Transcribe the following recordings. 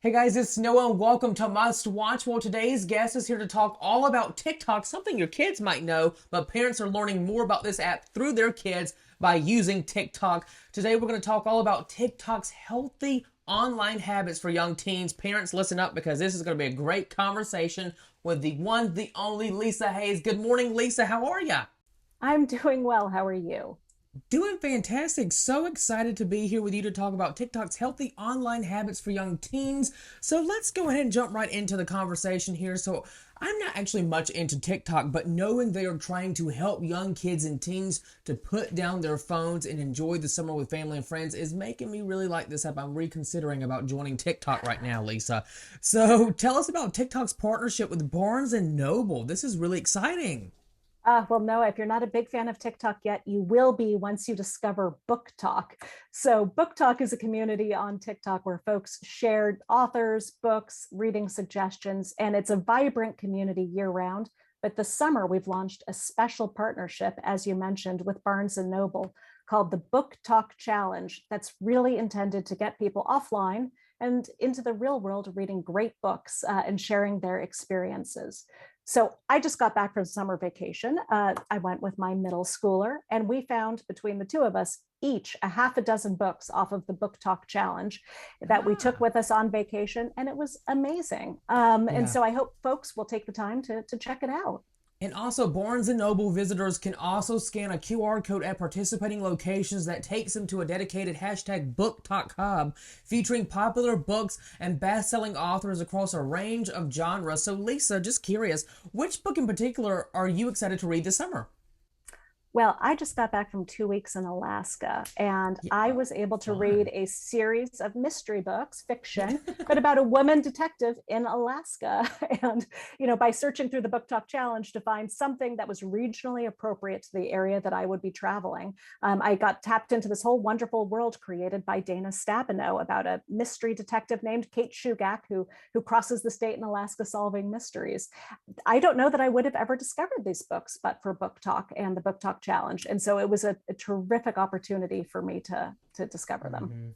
Hey guys, it's Noah and welcome to Must Watch. Well, today's guest is here to talk all about TikTok, something your kids might know, but parents are learning more about this app through their kids by using TikTok. Today we're going to talk all about TikTok's healthy online habits for young teens. Parents, listen up because this is going to be a great conversation with the one, the only Lisa Hayes. Good morning, Lisa. How are ya? I'm doing well. How are you? Doing fantastic. So excited to be here with you to talk about TikTok's healthy online habits for young teens. So let's go ahead and jump right into the conversation here. So I'm not actually much into TikTok, but knowing they are trying to help young kids and teens to put down their phones and enjoy the summer with family and friends is making me really like this app. I'm reconsidering about joining TikTok right now, Lisa. So tell us about TikTok's partnership with Barnes and Noble. This is really exciting. Well, Noah, if you're not a big fan of TikTok yet, you will be once you discover Book Talk. So, Book Talk is a community on TikTok where folks share authors, books, reading suggestions, and it's a vibrant community year round. But this summer, we've launched a special partnership, as you mentioned, with Barnes and Noble called the Book Talk Challenge. That's really intended to get people offline and into the real world reading great books and sharing their experiences. So I just got back from summer vacation. I went with my middle schooler, and we found between the two of us each a half a dozen books off of the Book Talk Challenge that we took Ah, with us on vacation, and it was amazing. And yeah. so I hope folks will take the time to check it out. And also, Barnes& and Noble visitors can also scan a QR code at participating locations that takes them to a dedicated hashtag BookTalk hub featuring popular books and best-selling authors across a range of genres. So, Lisa, just curious, which book in particular are you excited to read this summer? Well, I just got back from 2 weeks in Alaska, and Yeah, I oh, was able to read fun. a series of mystery books, fiction, but about a woman detective in Alaska. And, by searching through the Book Talk Challenge to find something that was regionally appropriate to the area that I would be traveling, I got tapped into this whole wonderful world created by Dana Stabenow about a mystery detective named Kate Shugak who crosses the state in Alaska solving mysteries. I don't know that I would have ever discovered these books but for Book Talk and the Book Talk Challenge. And so it was a terrific opportunity for me to discover them. Mhm.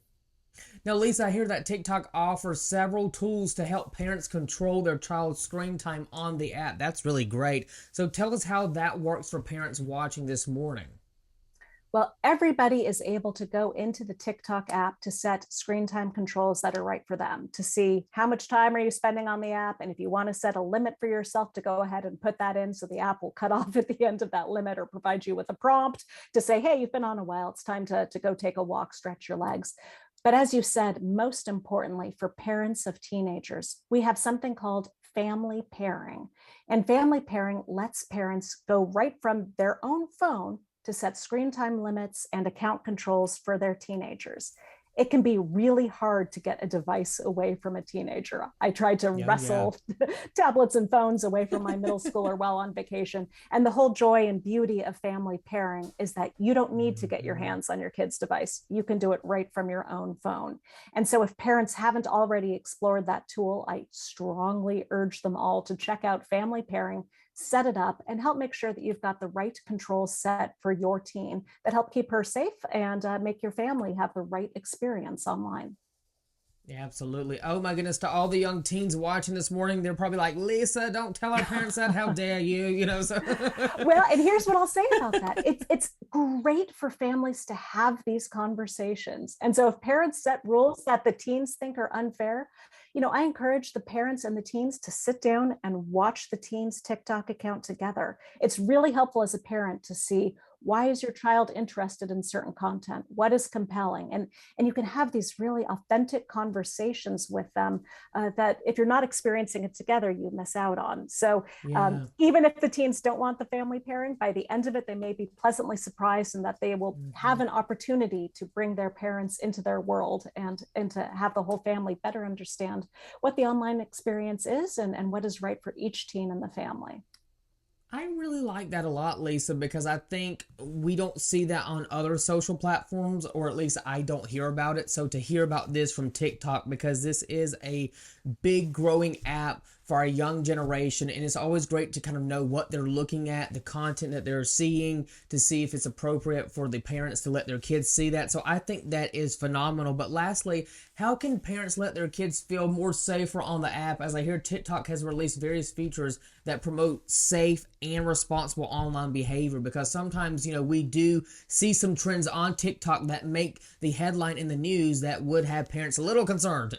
Now, Lisa, I hear that TikTok offers several tools to help parents control their child's screen time on the app. That's really great. So tell us how that works for parents watching this morning. Well, everybody is able to go into the TikTok app to set screen time controls that are right for them, to see how much time are you spending on the app. And if you want to set a limit for yourself, to go ahead and put that in so the app will cut off at the end of that limit or provide you with a prompt to say, hey, you've been on a while. It's time to go take a walk, stretch your legs. But as you said, most importantly, for parents of teenagers, we have something called family pairing. And family pairing lets parents go right from their own phone to set screen time limits and account controls for their teenagers. It can be really hard to get a device away from a teenager. I tried to Yeah, yeah. wrestle tablets and phones away from my middle schooler while on vacation. And the whole joy and beauty of family pairing is that you don't need to get your Mhm. hands on your kid's device. You can do it right from your own phone. And so, if parents haven't already explored that tool, I strongly urge them all to check out family pairing, set it up, and help make sure that you've got the right controls set for your teen that help keep her safe and make your family have the right experience online. Yeah, absolutely. Oh my goodness, to all the young teens watching this morning, they're probably like, Lisa, don't tell our parents that. How dare you? So. Well, and here's what I'll say about that. It's great for families to have these conversations. And so if parents set rules that the teens think are unfair, I encourage the parents and the teens to sit down and watch the teens TikTok account together. It's really helpful as a parent to see, why is your child interested in certain content? What is compelling? And you can have these really authentic conversations with them that if you're not experiencing it together, you miss out on. So Yeah. even if the teens don't want the family pairing, by the end of it, they may be pleasantly surprised in that they will have Mhm. an opportunity to bring their parents into their world and to have the whole family better understand what the online experience is and what is right for each teen in the family. I really like that a lot, Lisa, because I think we don't see that on other social platforms, or at least I don't hear about it. So to hear about this from TikTok, because this is a big growing app for our young generation, and it's always great to kind of know what they're looking at, the content that they're seeing, to see if it's appropriate for the parents to let their kids see that. So I think that is phenomenal. But lastly, how can parents let their kids feel more safer on the app? As I hear TikTok has released various features that promote safe and responsible online behavior, because sometimes, we do see some trends on TikTok that make the headline in the news that would have parents a little concerned.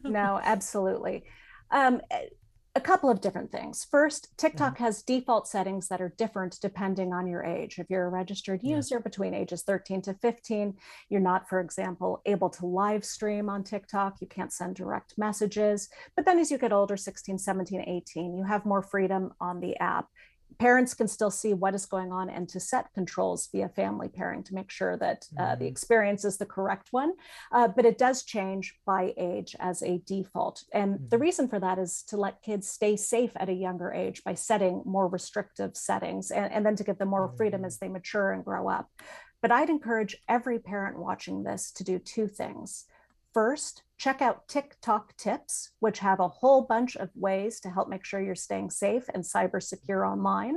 No, absolutely. A couple of different things. First, TikTok has default settings that are different depending on your age. If you're a registered user between ages 13 to 15, you're not, for example, able to live stream on TikTok. You can't send direct messages. But then as you get older, 16, 17, 18, you have more freedom on the app. Parents can still see what is going on and to set controls via family pairing to make sure that the experience is the correct one. But it does change by age as a default. And the reason for that is to let kids stay safe at a younger age by setting more restrictive settings, and then to give them more freedom as they mature and grow up. But I'd encourage every parent watching this to do two things. First, check out TikTok tips, which have a whole bunch of ways to help make sure you're staying safe and cyber secure online.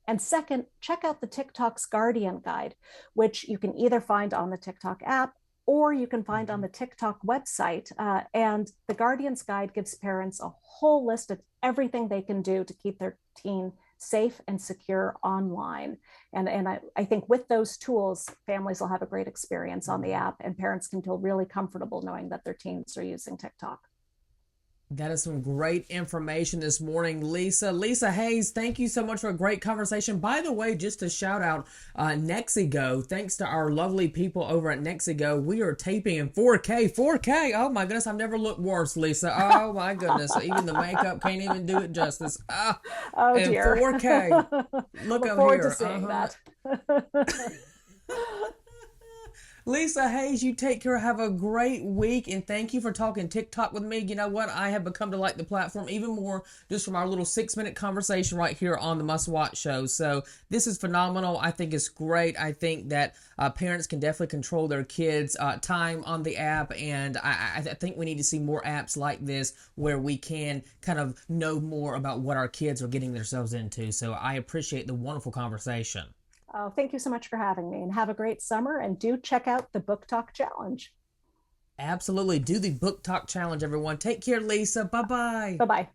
And second, check out the TikTok's Guardian Guide, which you can either find on the TikTok app or you can find on the TikTok website. And the Guardian's Guide gives parents a whole list of everything they can do to keep their teen safe and secure online. And I think with those tools, families will have a great experience on the app, and parents can feel really comfortable knowing that their teens are using TikTok. That is some great information this morning, Lisa. Lisa Hayes, thank you so much for a great conversation. By the way, just to shout out Nexigo, thanks to our lovely people over at Nexigo, we are taping in 4K. 4K! Oh my goodness, I've never looked worse, Lisa. Oh my goodness, even the makeup can't even do it justice. Oh in dear. 4K. Look up forward here. to seeing that. Lisa Hayes, you take care. Have a great week, and thank you for talking TikTok with me. You know what? I have become to like the platform even more just from our little 6-minute conversation right here on the Must Watch show. So this is phenomenal. I think it's great. I think that parents can definitely control their kids' time on the app, and I think we need to see more apps like this where we can kind of know more about what our kids are getting themselves into. So I appreciate the wonderful conversation. Oh, thank you so much for having me, and have a great summer. And do check out the Book Talk Challenge. Absolutely. Do the Book Talk Challenge, everyone. Take care, Lisa. Bye-bye. Bye-bye.